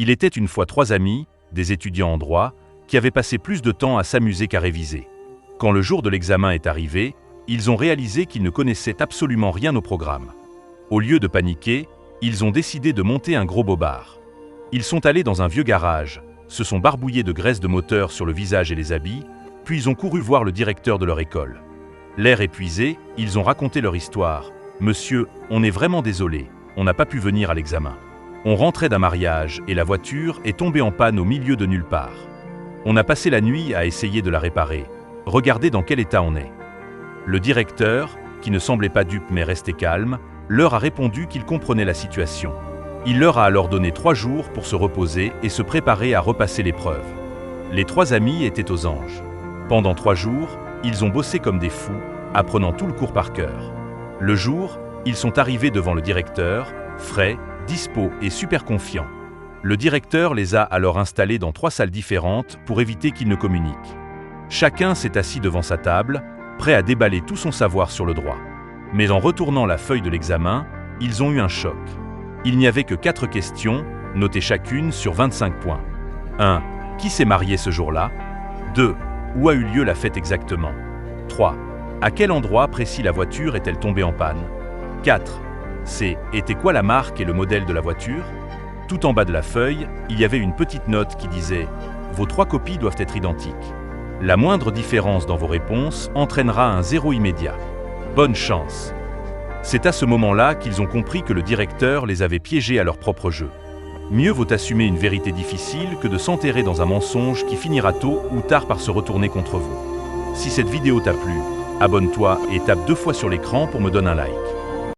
Il était une fois 3 amis, des étudiants en droit, qui avaient passé plus de temps à s'amuser qu'à réviser. Quand le jour de l'examen est arrivé, ils ont réalisé qu'ils ne connaissaient absolument rien au programme. Au lieu de paniquer, ils ont décidé de monter un gros bobard. Ils sont allés dans un vieux garage, se sont barbouillés de graisse de moteur sur le visage et les habits, puis ils ont couru voir le directeur de leur école. L'air épuisé, ils ont raconté leur histoire. « Monsieur, on est vraiment désolé, on n'a pas pu venir à l'examen. On rentrait d'un mariage et la voiture est tombée en panne au milieu de nulle part. On a passé la nuit à essayer de la réparer. Regardez dans quel état on est. » Le directeur, qui ne semblait pas dupe mais restait calme, leur a répondu qu'il comprenait la situation. Il leur a alors donné 3 jours pour se reposer et se préparer à repasser l'épreuve. Les 3 amis étaient aux anges. Pendant 3 jours, ils ont bossé comme des fous, apprenant tout le cours par cœur. Le jour, ils sont arrivés devant le directeur, frais, dispos et super confiants. Le directeur les a alors installés dans 3 salles différentes pour éviter qu'ils ne communiquent. Chacun s'est assis devant sa table, prêt à déballer tout son savoir sur le droit. Mais en retournant la feuille de l'examen, ils ont eu un choc. Il n'y avait que 4 questions, notées chacune sur 25 points. 1. Qui s'est marié ce jour-là? 2. Où a eu lieu la fête exactement? 3. À quel endroit précis la voiture est-elle tombée en panne? 4. Était quoi la marque et le modèle de la voiture? Tout en bas de la feuille, il y avait une petite note qui disait « Vos 3 copies doivent être identiques. La moindre différence dans vos réponses entraînera un 0 immédiat. Bonne chance !» C'est à ce moment-là qu'ils ont compris que le directeur les avait piégés à leur propre jeu. Mieux vaut assumer une vérité difficile que de s'enterrer dans un mensonge qui finira tôt ou tard par se retourner contre vous. Si cette vidéo t'a plu, abonne-toi et tape 2 fois sur l'écran pour me donner un like.